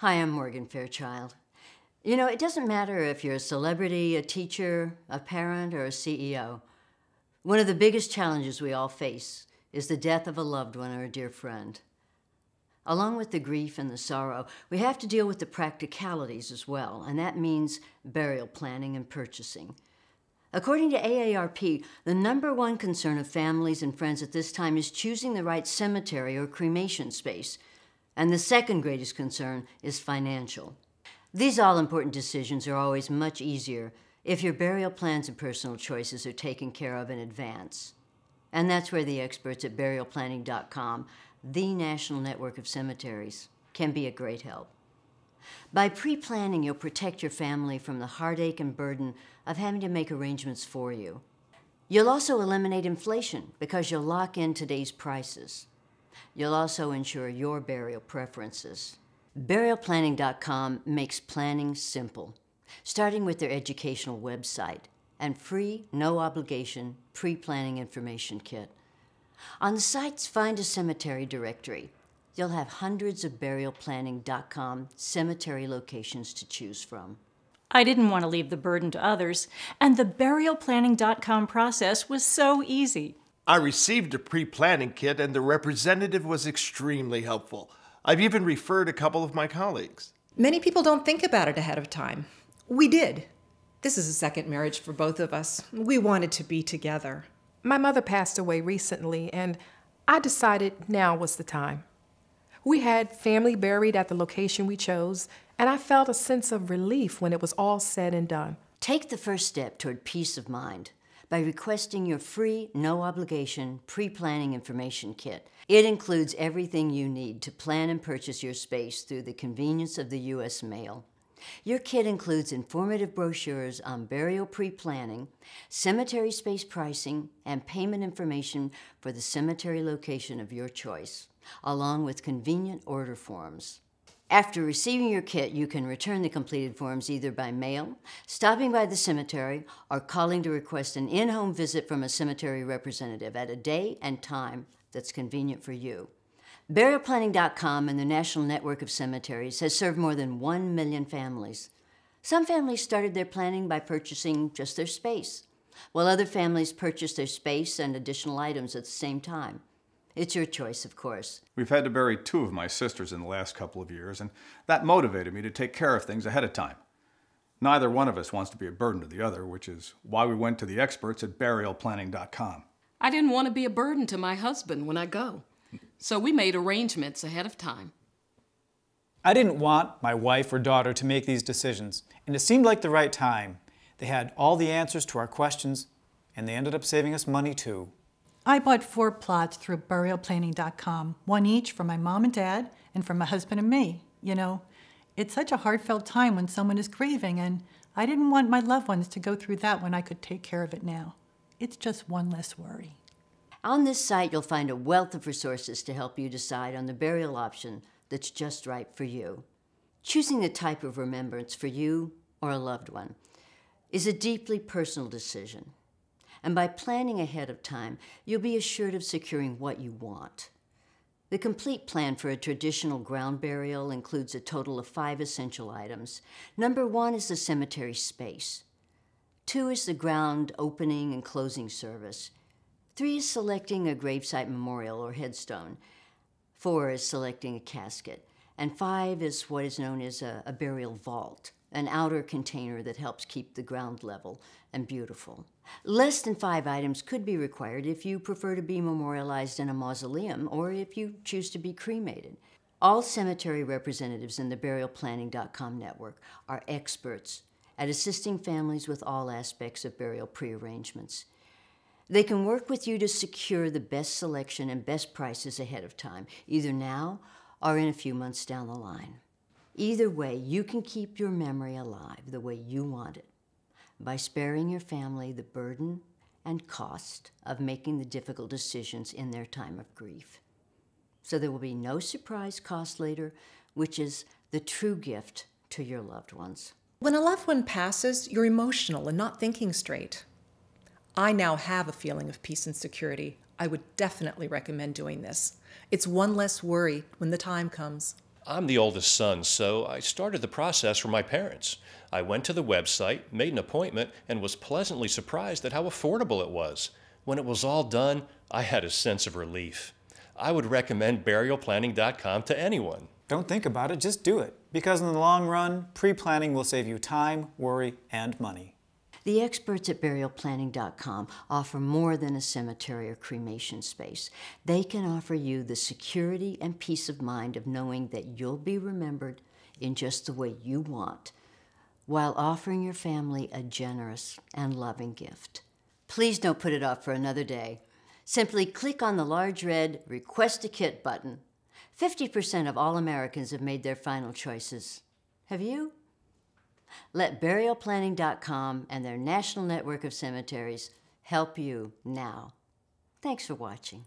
Hi, I'm Morgan Fairchild. You know, it doesn't matter if you're a celebrity, a teacher, a parent, or a CEO. One of the biggest challenges we all face is the death of a loved one or a dear friend. Along with the grief and the sorrow, we have to deal with the practicalities as well, and that means burial planning and purchasing. According to AARP, the #1 concern of families and friends at this time is choosing the right cemetery or cremation space, and the second greatest concern is financial. These all-important decisions are always much easier if your burial plans and personal choices are taken care of in advance. And that's where the experts at burialplanning.com, the national network of cemeteries, can be a great help. By pre-planning, you'll protect your family from the heartache and burden of having to make arrangements for you. You'll also eliminate inflation because you'll lock in today's prices. You'll also ensure your burial preferences. Burialplanning.com makes planning simple, starting with their educational website and free, no-obligation, pre-planning information kit. On the site's Find a Cemetery directory, you'll have hundreds of burialplanning.com cemetery locations to choose from. I didn't want to leave the burden to others, and the burialplanning.com process was so easy. I received a pre-planning kit and the representative was extremely helpful. I've even referred a couple of my colleagues. Many people don't think about it ahead of time. We did. This is a second marriage for both of us. We wanted to be together. My mother passed away recently, and I decided now was the time. We had family buried at the location we chose, and I felt a sense of relief when it was all said and done. Take the first step toward peace of mind by requesting your free, no-obligation, pre-planning information kit. It includes everything you need to plan and purchase your space through the convenience of the U.S. mail. Your kit includes informative brochures on burial pre-planning, cemetery space pricing, and payment information for the cemetery location of your choice, along with convenient order forms. After receiving your kit, you can return the completed forms either by mail, stopping by the cemetery, or calling to request an in-home visit from a cemetery representative at a day and time that's convenient for you. Burialplanning.com and the National Network of Cemeteries has served more than 1 million families. Some families started their planning by purchasing just their space, while other families purchased their space and additional items at the same time. It's your choice, of course. We've had to bury 2 of my sisters in the last couple of years, and that motivated me to take care of things ahead of time. Neither one of us wants to be a burden to the other, which is why we went to the experts at burialplanning.com. I didn't want to be a burden to my husband when I go, so we made arrangements ahead of time. I didn't want my wife or daughter to make these decisions, and it seemed like the right time. They had all the answers to our questions, and they ended up saving us money too. I bought 4 plots through burialplanning.com, 1 each for my mom and dad and for my husband and me. You know, it's such a heartfelt time when someone is grieving, and I didn't want my loved ones to go through that when I could take care of it now. It's just one less worry. On this site, you'll find a wealth of resources to help you decide on the burial option that's just right for you. Choosing the type of remembrance for you or a loved one is a deeply personal decision. And by planning ahead of time, you'll be assured of securing what you want. The complete plan for a traditional ground burial includes a total of 5 essential items. #1 is the cemetery space. 2 is the ground opening and closing service. 3 is selecting a gravesite memorial or headstone. 4 is selecting a casket. And 5 is what is known as a burial vault, an outer container that helps keep the ground level and beautiful. Less than 5 items could be required if you prefer to be memorialized in a mausoleum or if you choose to be cremated. All cemetery representatives in the burialplanning.com network are experts at assisting families with all aspects of burial prearrangements. They can work with you to secure the best selection and best prices ahead of time, either now or in a few months down the line. Either way, you can keep your memory alive the way you want it by sparing your family the burden and cost of making the difficult decisions in their time of grief. So there will be no surprise cost later, which is the true gift to your loved ones. When a loved one passes, you're emotional and not thinking straight. I now have a feeling of peace and security. I would definitely recommend doing this. It's one less worry when the time comes. I'm the oldest son, so I started the process for my parents. I went to the website, made an appointment, and was pleasantly surprised at how affordable it was. When it was all done, I had a sense of relief. I would recommend burialplanning.com to anyone. Don't think about it, just do it. Because in the long run, pre-planning will save you time, worry, and money. The experts at burialplanning.com offer more than a cemetery or cremation space. They can offer you the security and peace of mind of knowing that you'll be remembered in just the way you want, while offering your family a generous and loving gift. Please don't put it off for another day. Simply click on the large red Request a Kit button. 50% of all Americans have made their final choices. Have you? Let burialplanning.com and their national network of cemeteries help you now. Thanks for watching.